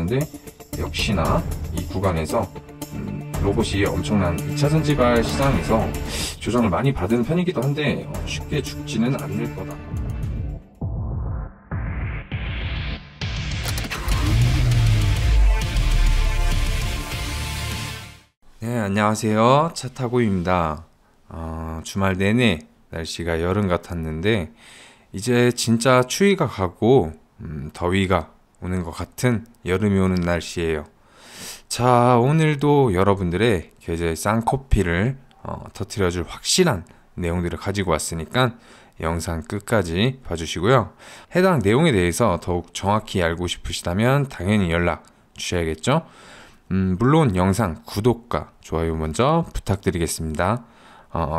그런데 역시나 이 구간에서 로봇이 엄청난 2차전 지발 시장에서 조정을 많이 받은 편이기도 한데 쉽게 죽지는 않을 거다. 네, 안녕하세요. 차타고입니다. 주말 내내 날씨가 여름 같았는데 이제 진짜 추위가 가고 더위가 오는 것 같은 여름이 오는 날씨예요. 자, 오늘도 여러분들의 계좌의 쌍커피를 터뜨려줄 확실한 내용들을 가지고 왔으니까 영상 끝까지 봐주시고요. 해당 내용에 대해서 더욱 정확히 알고 싶으시다면 당연히 연락 주셔야겠죠. 물론 영상 구독과 좋아요 먼저 부탁드리겠습니다.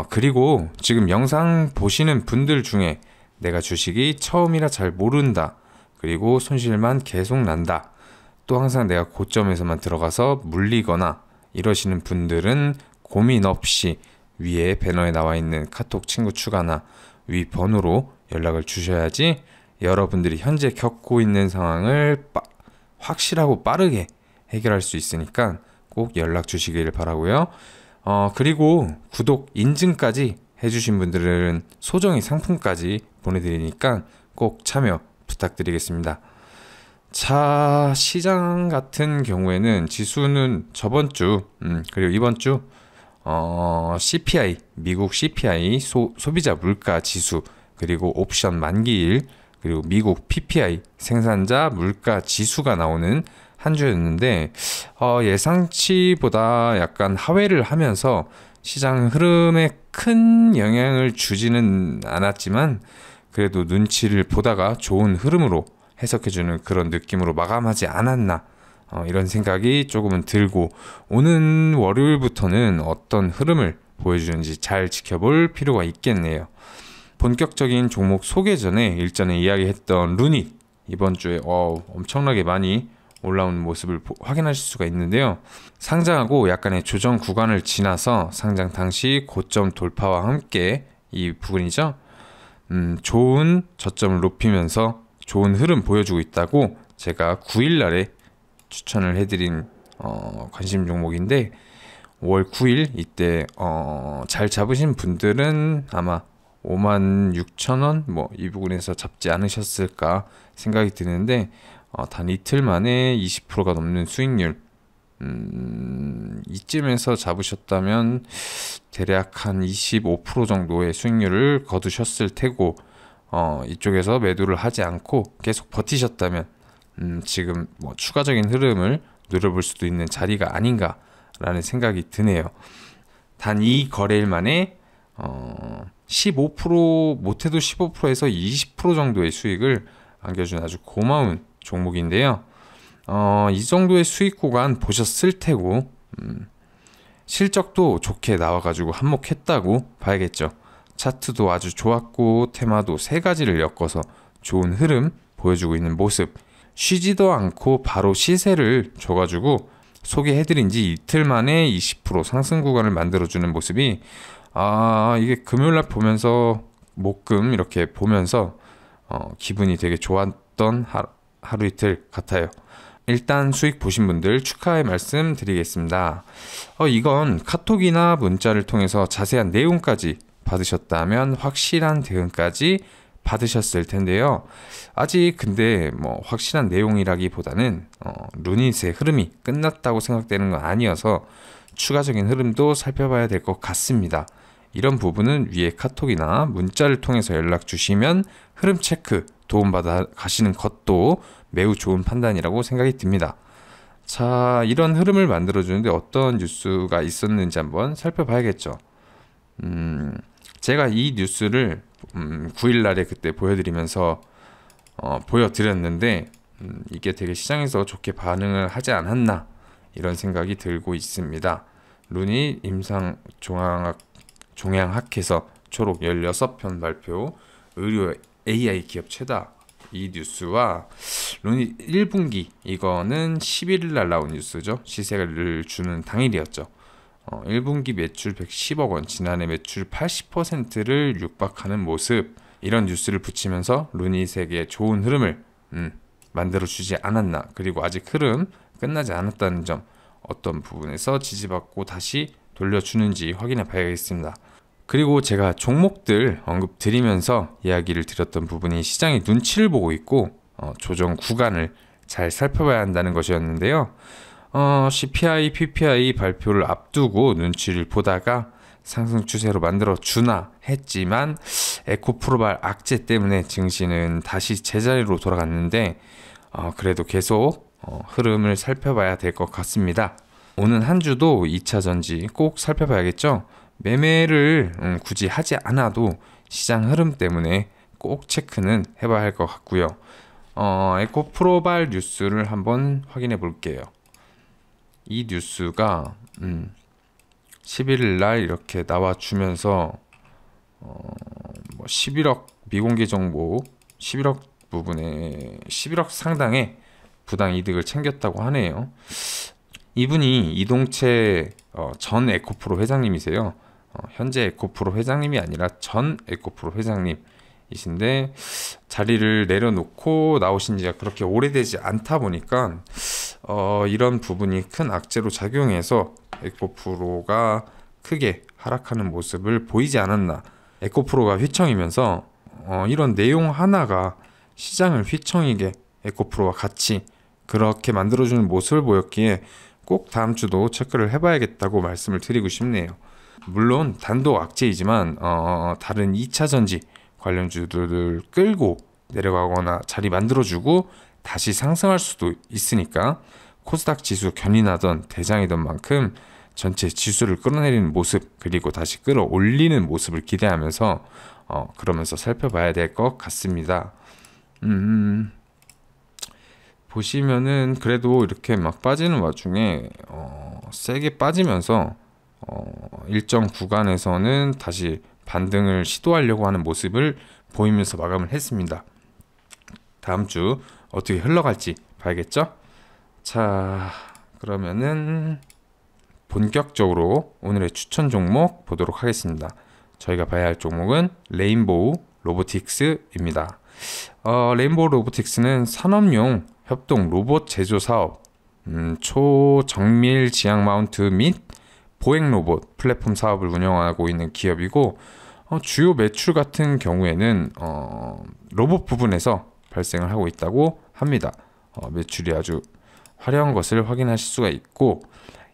그리고 지금 영상 보시는 분들 중에 내가 주식이 처음이라 잘 모른다, 그리고 손실만 계속 난다, 또 항상 내가 고점에서만 들어가서 물리거나 이러시는 분들은 고민 없이 위에 배너에 나와 있는 카톡 친구 추가나 위 번호로 연락을 주셔야지 여러분들이 현재 겪고 있는 상황을 확실하고 빠르게 해결할 수 있으니까 꼭 연락 주시길 바라고요. 그리고 구독 인증까지 해주신 분들은 소정의 상품까지 보내드리니까 꼭 참여 부탁드리겠습니다. 자, 시장 같은 경우에는 지수는 저번주 그리고 이번주 CPI, 미국 CPI 소비자 물가 지수, 그리고 옵션 만기일, 그리고 미국 PPI 생산자 물가 지수가 나오는 한 주였는데 예상치보다 약간 하회를 하면서 시장 흐름에 큰 영향을 주지는 않았지만 그래도 눈치를 보다가 좋은 흐름으로 해석해주는 그런 느낌으로 마감하지 않았나, 이런 생각이 조금은 들고, 오는 월요일부터는 어떤 흐름을 보여주는지 잘 지켜볼 필요가 있겠네요. 본격적인 종목 소개 전에 일전에 이야기했던 루닛, 이번 주에 엄청나게 많이 올라온 모습을 확인하실 수가 있는데요. 상장하고 약간의 조정 구간을 지나서 상장 당시 고점 돌파와 함께 이 부분이죠. 좋은 저점을 높이면서 좋은 흐름 보여주고 있다고 제가 9일날에 추천을 해드린 관심 종목인데 5월 9일 이때 잘 잡으신 분들은 아마 56,000원 이 부분에서 잡지 않으셨을까 생각이 드는데 단 이틀 만에 20%가 넘는 수익률, 이쯤에서 잡으셨다면 대략 한 25% 정도의 수익률을 거두셨을 테고, 이쪽에서 매도를 하지 않고 계속 버티셨다면 지금 추가적인 흐름을 노려볼 수도 있는 자리가 아닌가라는 생각이 드네요. 단 이 거래일 만에 15% 못해도 15%에서 20% 정도의 수익을 안겨준 아주 고마운 종목인데요. 이 정도의 수익 구간 보셨을 테고 실적도 좋게 나와가지고 한몫했다고 봐야겠죠. 차트도 아주 좋았고 테마도 세 가지를 엮어서 좋은 흐름 보여주고 있는 모습, 쉬지도 않고 바로 시세를 줘가지고 소개해드린 지 이틀 만에 20% 상승 구간을 만들어주는 모습이 이게 금요일날 보면서 목금 이렇게 보면서 기분이 되게 좋았던 하루 이틀 같아요. 일단 수익 보신 분들 축하의 말씀 드리겠습니다. 이건 카톡이나 문자를 통해서 자세한 내용까지 받으셨다면 확실한 대응까지 받으셨을 텐데요. 아직 근데 확실한 내용이라기보다는 루닛의 흐름이 끝났다고 생각되는 건 아니어서 추가적인 흐름도 살펴봐야 될 것 같습니다. 이런 부분은 위에 카톡이나 문자를 통해서 연락 주시면 흐름 체크 도움받아 가시는 것도 매우 좋은 판단이라고 생각이 듭니다. 자, 이런 흐름을 만들어주는데 어떤 뉴스가 있었는지 한번 살펴봐야겠죠. 제가 이 뉴스를 9일날에 그때 보여드리면서 보여드렸는데 이게 되게 시장에서 좋게 반응을 하지 않았나, 이런 생각이 들고 있습니다. 루닛 임상 종양학회서 초록 16편 발표, 의료 AI 기업 최다, 이 뉴스와 루닛 1분기, 이거는 11일날 나온 뉴스죠. 시세를 주는 당일이었죠. 1분기 매출 110억 원, 지난해 매출 80%를 육박하는 모습, 이런 뉴스를 붙이면서 루닛에게 좋은 흐름을 만들어주지 않았나, 그리고 아직 흐름 끝나지 않았다는 점, 어떤 부분에서 지지받고 다시 돌려주는지 확인해 봐야겠습니다. 그리고 제가 종목들 언급 드리면서 이야기를 드렸던 부분이 시장이 눈치를 보고 있고 조정 구간을 잘 살펴봐야 한다는 것이었는데요. CPI, PPI 발표를 앞두고 눈치를 보다가 상승 추세로 만들어 주나 했지만 에코프로발 악재 때문에 증시는 다시 제자리로 돌아갔는데 그래도 계속 흐름을 살펴봐야 될 것 같습니다. 오는 한 주도 2차 전지 꼭 살펴봐야겠죠. 매매를 굳이 하지 않아도 시장 흐름 때문에 꼭 체크는 해봐야 할 것 같고요. 에코프로발 뉴스를 한번 확인해 볼게요. 이 뉴스가 11일 날 이렇게 나와주면서 11억 미공개 정보 11억 부분에 11억 상당의 부당 이득을 챙겼다고 하네요. 이분이 이동채 전 에코프로 회장님이세요. 현재 에코프로 회장님이 아니라 전 에코프로 회장님이신데 자리를 내려놓고 나오신 지가 그렇게 오래되지 않다 보니까 이런 부분이 큰 악재로 작용해서 에코프로가 크게 하락하는 모습을 보이지 않았나. 에코프로가 휘청이면서 이런 내용 하나가 시장을 휘청이게 에코프로와 같이 그렇게 만들어주는 모습을 보였기에 꼭 다음 주도 체크를 해봐야겠다고 말씀을 드리고 싶네요. 물론 단독 악재이지만 다른 2차 전지 관련주들을 끌고 내려가거나 자리 만들어주고 다시 상승할 수도 있으니까 코스닥 지수 견인하던 대장이던 만큼 전체 지수를 끌어내리는 모습, 그리고 다시 끌어올리는 모습을 기대하면서 그러면서 살펴봐야 될 것 같습니다. 보시면은 그래도 이렇게 막 빠지는 와중에 세게 빠지면서 일정 구간에서는 다시 반등을 시도하려고 하는 모습을 보이면서 마감을 했습니다. 다음 주 어떻게 흘러갈지 봐야겠죠? 자, 그러면은 본격적으로 오늘의 추천 종목 보도록 하겠습니다. 저희가 봐야 할 종목은 레인보우 로보틱스입니다. 레인보우 로보틱스는 산업용 협동 로봇 제조 사업, 초정밀 지향 마운트 및 보행 로봇 플랫폼 사업을 운영하고 있는 기업이고, 주요 매출 같은 경우에는 로봇 부분에서 발생을 하고 있다고 합니다. 매출이 아주 화려한 것을 확인하실 수가 있고,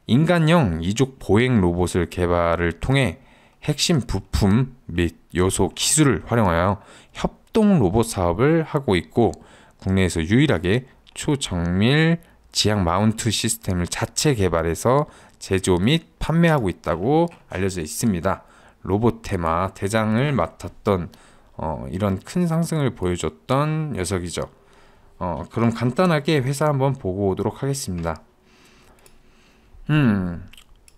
인간형 이족 보행 로봇을 개발을 통해 핵심 부품 및 요소 기술을 활용하여 협동 로봇 사업을 하고 있고, 국내에서 유일하게 초정밀 지향 마운트 시스템을 자체 개발해서 제조 및 판매하고 있다고 알려져 있습니다. 로봇 테마 대장을 맡았던 이런 큰 상승을 보여줬던 녀석이죠. 그럼 간단하게 회사 한번 보고 오도록 하겠습니다.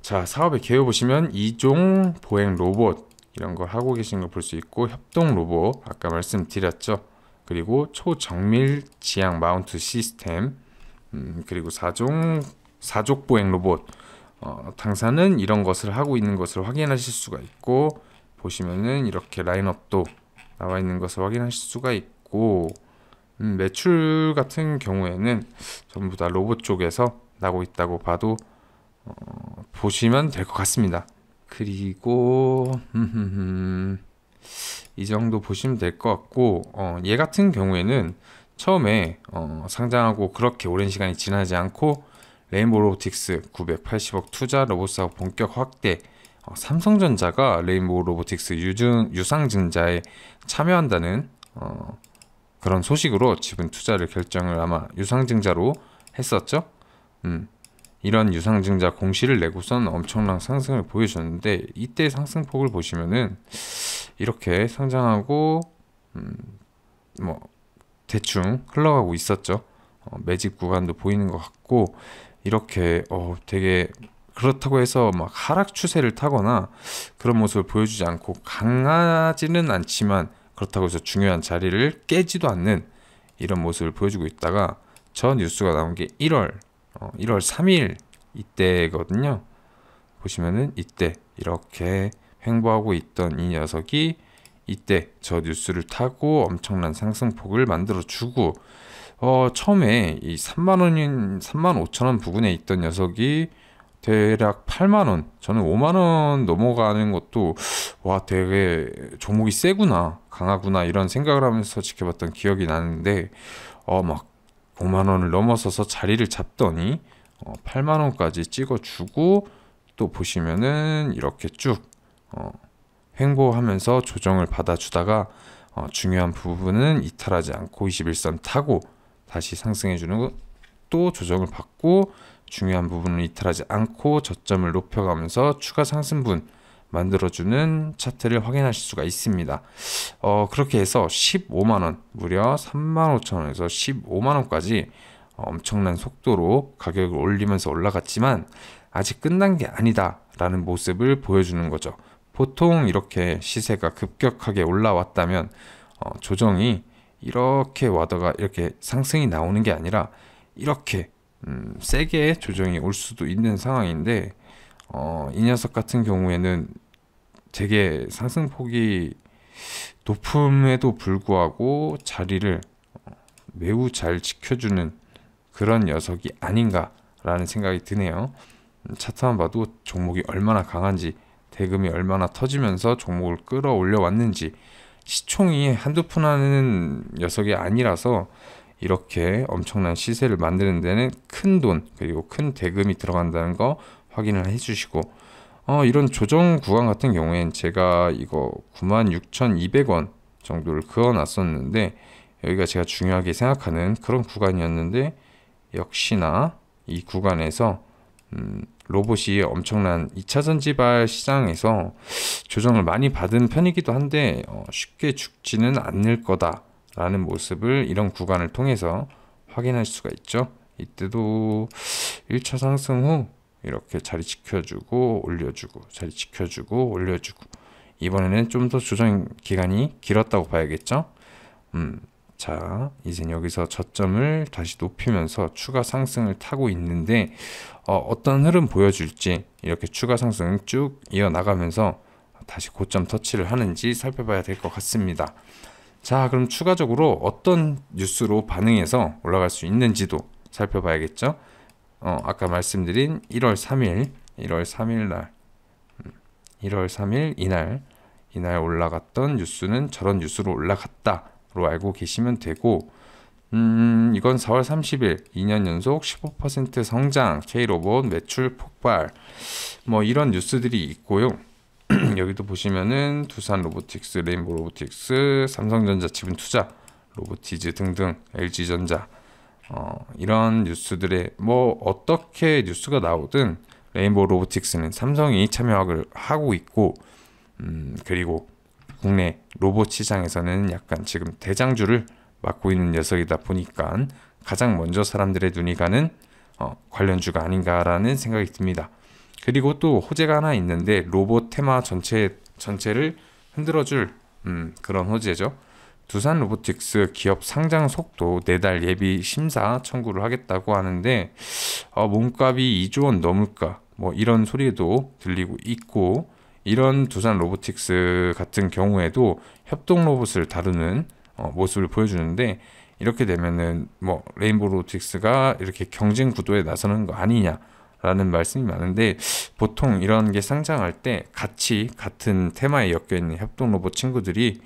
자, 사업의 개요 보시면 이종 보행 로봇 이런 걸 하고 계신 걸 볼 수 있고, 협동 로봇 아까 말씀드렸죠. 그리고 초정밀 지향 마운트 시스템, 그리고 사족 보행 로봇, 당사는 이런 것을 하고 있는 것을 확인하실 수가 있고, 보시면은 이렇게 라인업도 나와 있는 것을 확인하실 수가 있고, 매출 같은 경우에는 전부 다 로봇 쪽에서 나고 있다고 봐도 보시면 될 것 같습니다. 그리고 이 정도 보시면 될 것 같고, 얘 같은 경우에는 처음에 상장하고 그렇게 오랜 시간이 지나지 않고 레인보우 로보틱스 980억 투자 로봇 사업 본격 확대, 삼성전자가 레인보우 로보틱스 유상증자에 참여한다는 그런 소식으로 지분 투자를 결정을 아마 유상증자로 했었죠. 이런 유상증자 공시를 내고선 엄청난 상승을 보여줬는데, 이때 상승폭을 보시면은 이렇게 상장하고 뭐 대충 흘러가고 있었죠. 매집 구간도 보이는 것 같고, 이렇게 되게 그렇다고 해서 막 하락 추세를 타거나 그런 모습을 보여주지 않고, 강하지는 않지만 그렇다고 해서 중요한 자리를 깨지도 않는 이런 모습을 보여주고 있다가, 저 뉴스가 나온 게 1월 3일 이때거든요. 보시면은 이때 이렇게 횡보하고 있던 이 녀석이 이때 저 뉴스를 타고 엄청난 상승폭을 만들어 주고, 처음에 이 3만 원인 3만 5천 원 부근에 있던 녀석이 대략 8만 원, 저는 5만 원 넘어가는 것도 와 되게 종목이 세구나, 강하구나 이런 생각을 하면서 지켜봤던 기억이 나는데 막 5만 원을 넘어서서 자리를 잡더니 8만 원까지 찍어주고 또 보시면은 이렇게 쭉 횡보하면서 조정을 받아주다가 중요한 부분은 이탈하지 않고 21선 타고 다시 상승해주는 또 조정을 받고 중요한 부분은 이탈하지 않고 저점을 높여가면서 추가 상승분 만들어주는 차트를 확인하실 수가 있습니다. 그렇게 해서 15만원, 무려 35,000원에서 15만원까지 엄청난 속도로 가격을 올리면서 올라갔지만 아직 끝난 게 아니다 라는 모습을 보여주는 거죠. 보통 이렇게 시세가 급격하게 올라왔다면 조정이 이렇게 와다가 이렇게 상승이 나오는 게 아니라 이렇게 세게 조정이 올 수도 있는 상황인데 이 녀석 같은 경우에는 되게 상승폭이 높음에도 불구하고 자리를 매우 잘 지켜주는 그런 녀석이 아닌가라는 생각이 드네요. 차트만 봐도 종목이 얼마나 강한지, 대금이 얼마나 터지면서 종목을 끌어올려 왔는지, 시총이 한두 푼 하는 녀석이 아니라서 이렇게 엄청난 시세를 만드는 데는 큰 돈 그리고 큰 대금이 들어간다는 거 확인을 해주시고 이런 조정 구간 같은 경우엔 제가 이거 96,200원 정도를 그어놨었는데 여기가 제가 중요하게 생각하는 그런 구간이었는데 역시나 이 구간에서 로봇이 엄청난 2차전 지발 시장에서 조정을 많이 받은 편이기도 한데 쉽게 죽지는 않을 거다 라는 모습을 이런 구간을 통해서 확인할 수가 있죠. 이때도 1차 상승 후 이렇게 자리 지켜주고 올려주고 자리 지켜주고 올려주고 이번에는 좀 더 조정 기간이 길었다고 봐야겠죠. 자, 이제 여기서 저점을 다시 높이면서 추가 상승을 타고 있는데 어떤 흐름 보여줄지 이렇게 추가 상승 쭉 이어나가면서 다시 고점 터치를 하는지 살펴봐야 될 것 같습니다. 자, 그럼 추가적으로 어떤 뉴스로 반응해서 올라갈 수 있는지도 살펴봐야겠죠. 아까 말씀드린 1월 3일 날 1월 3일 이날 올라갔던 뉴스는 저런 뉴스로 올라갔다로 알고 계시면 되고 이건 4월 30일 2년 연속 15% 성장, K로봇 매출 폭발 뭐 이런 뉴스들이 있고요. 여기도 보시면은 두산 로보틱스, 레인보우 로보틱스, 삼성전자 지분 투자, 로보티즈 등등, LG전자 이런 뉴스들에 뭐 어떻게 뉴스가 나오든 레인보우 로보틱스는 삼성이 참여를 하고 있고 그리고 국내 로봇 시장에서는 약간 지금 대장주를 맡고 있는 녀석이다 보니까 가장 먼저 사람들의 눈이 가는 관련주가 아닌가라는 생각이 듭니다. 그리고 또 호재가 하나 있는데 로봇 테마 전체를 흔들어줄 그런 호재죠. 두산 로보틱스 기업 상장 속도 내달 예비 심사 청구를 하겠다고 하는데 몸값이 2조 원 넘을까 뭐 이런 소리도 들리고 있고 이런 두산 로보틱스 같은 경우에도 협동 로봇을 다루는 모습을 보여주는데 이렇게 되면은 뭐 레인보우 로보틱스가 이렇게 경쟁 구도에 나서는 거 아니냐라는 말씀이 많은데 보통 이런 게 상장할 때 같이 같은 테마에 엮여 있는 협동 로봇 친구들이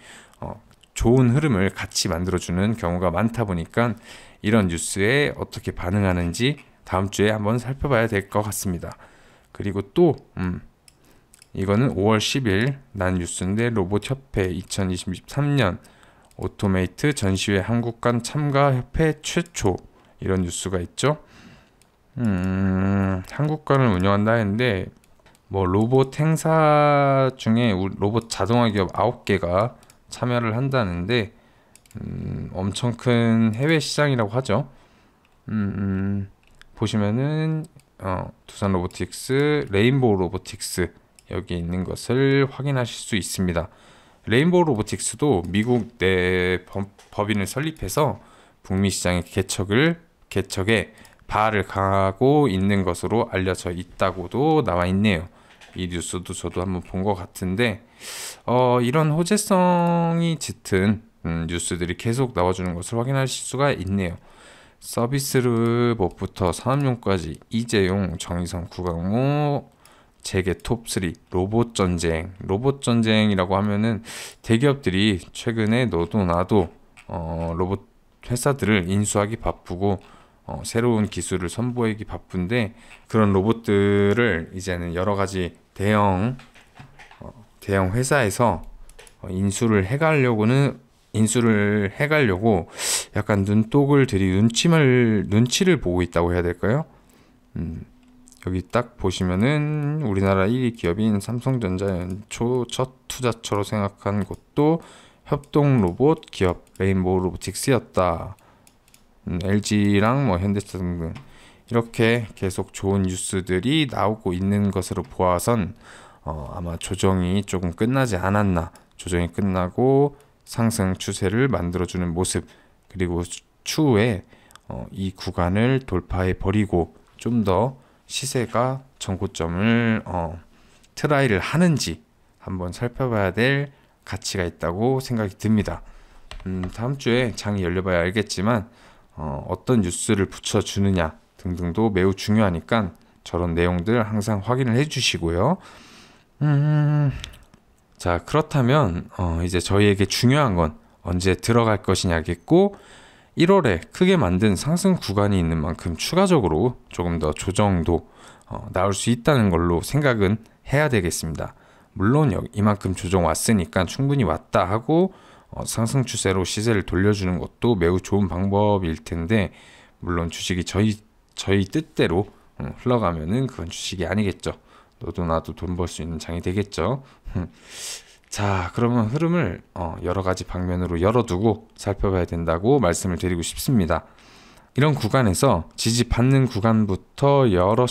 좋은 흐름을 같이 만들어주는 경우가 많다 보니까 이런 뉴스에 어떻게 반응하는지 다음 주에 한번 살펴봐야 될 것 같습니다. 그리고 또 이거는 5월 10일 난 뉴스인데 로봇협회 2023년 오토메이트 전시회 한국관 참가 협회 최초 이런 뉴스가 있죠. 한국관을 운영한다 했는데 뭐 로봇 행사 중에 로봇 자동화 기업 9개가 참여를 한다는데 엄청 큰 해외 시장이라고 하죠. 보시면은 두산 로보틱스, 레인보우 로보틱스 여기 있는 것을 확인하실 수 있습니다. 레인보우 로보틱스도 미국 내 법인을 설립해서 북미 시장의 개척에 발을 강하고 있는 것으로 알려져 있다고도 나와 있네요. 이 뉴스도 저도 한번 본 것 같은데 이런 호재성이 짙은 뉴스들이 계속 나와주는 것을 확인하실 수가 있네요. 서비스 몹부터 산업용까지 이재용, 정의선, 구강모, 재계 톱3 로봇 전쟁. 로봇 전쟁이라고 하면은 대기업들이 최근에 너도 나도 로봇 회사들을 인수하기 바쁘고 새로운 기술을 선보이기 바쁜데, 그런 로봇들을 이제는 여러 가지 대형 회사에서 인수를 해가려고 약간 눈독을 들이 눈치를 보고 있다고 해야 될까요? 여기 딱 보시면은 우리나라 1위 기업인 삼성전자 연초 첫 투자처로 생각한 곳도 협동 로봇 기업 레인보우 로보틱스였다. LG랑 뭐 현대차 등등 이렇게 계속 좋은 뉴스들이 나오고 있는 것으로 보아선 아마 조정이 조금 끝나지 않았나. 조정이 끝나고 상승 추세를 만들어주는 모습, 그리고 추후에 이 구간을 돌파해 버리고 좀 더 시세가 전고점을 트라이를 하는지 한번 살펴봐야 될 가치가 있다고 생각이 듭니다. 다음 주에 장이 열려봐야 알겠지만 어떤 뉴스를 붙여주느냐 등등도 매우 중요하니까 저런 내용들 항상 확인을 해주시고요. 자, 그렇다면 이제 저희에게 중요한 건 언제 들어갈 것이냐겠고, 1월에 크게 만든 상승 구간이 있는 만큼 추가적으로 조금 더 조정도 나올 수 있다는 걸로 생각은 해야 되겠습니다. 물론 이만큼 조정 왔으니까 충분히 왔다 하고 상승 추세로 시세를 돌려주는 것도 매우 좋은 방법일 텐데, 물론 주식이 저희 뜻대로 흘러가면은 그건 주식이 아니겠죠. 너도 나도 돈 벌 수 있는 장이 되겠죠. 자, 그러면 흐름을 여러 가지 방면으로 열어두고 살펴봐야 된다고 말씀을 드리고 싶습니다. 이런 구간에서 지지받는 구간부터 여러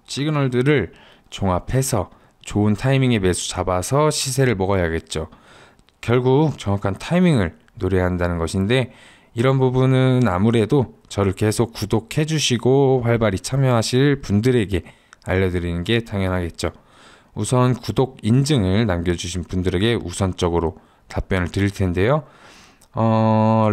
시그널들을 종합해서 좋은 타이밍에 매수 잡아서 시세를 먹어야겠죠. 결국 정확한 타이밍을 노려야 한다는 것인데, 이런 부분은 아무래도 저를 계속 구독해 주시고 활발히 참여하실 분들에게 알려드리는 게 당연하겠죠. 우선 구독 인증을 남겨주신 분들에게 우선적으로 답변을 드릴 텐데요.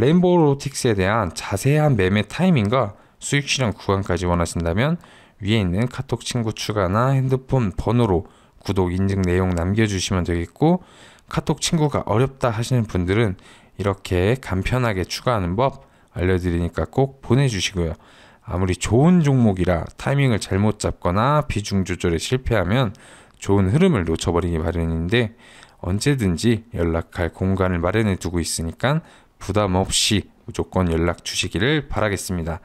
레인보우 로보틱스에 대한 자세한 매매 타이밍과 수익 실현 구간까지 원하신다면 위에 있는 카톡 친구 추가나 핸드폰 번호로 구독 인증 내용 남겨주시면 되겠고, 카톡 친구가 어렵다 하시는 분들은 이렇게 간편하게 추가하는 법 알려드리니까 꼭 보내주시고요. 아무리 좋은 종목이라 타이밍을 잘못 잡거나 비중 조절에 실패하면 좋은 흐름을 놓쳐버리기 마련인데, 언제든지 연락할 공간을 마련해 두고 있으니까 부담 없이 무조건 연락 주시기를 바라겠습니다.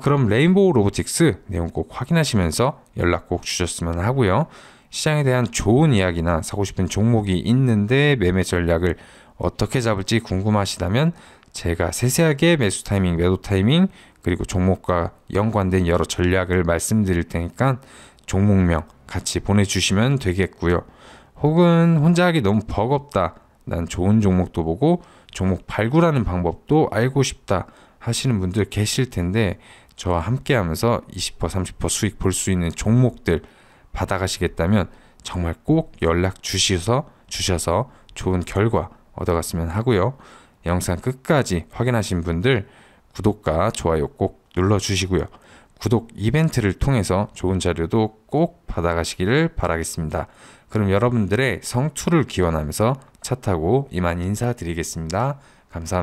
그럼 레인보우 로보틱스 내용 꼭 확인하시면서 연락 꼭 주셨으면 하고요. 시장에 대한 좋은 이야기나 사고 싶은 종목이 있는데 매매 전략을 어떻게 잡을지 궁금하시다면 제가 세세하게 매수 타이밍, 매도 타이밍, 그리고 종목과 연관된 여러 전략을 말씀드릴 테니까 종목명 같이 보내주시면 되겠고요. 혹은 혼자 하기 너무 버겁다, 난 좋은 종목도 보고 종목 발굴하는 방법도 알고 싶다 하시는 분들 계실 텐데, 저와 함께 하면서 20% 30% 수익 볼 수 있는 종목들 받아가시겠다면 정말 꼭 연락 주셔서 좋은 결과 얻어갔으면 하고요. 영상 끝까지 확인하신 분들 구독과 좋아요 꼭 눌러주시고요. 구독 이벤트를 통해서 좋은 자료도 꼭 받아가시기를 바라겠습니다. 그럼 여러분들의 성투를 기원하면서 차 타고 이만 인사드리겠습니다. 감사합니다.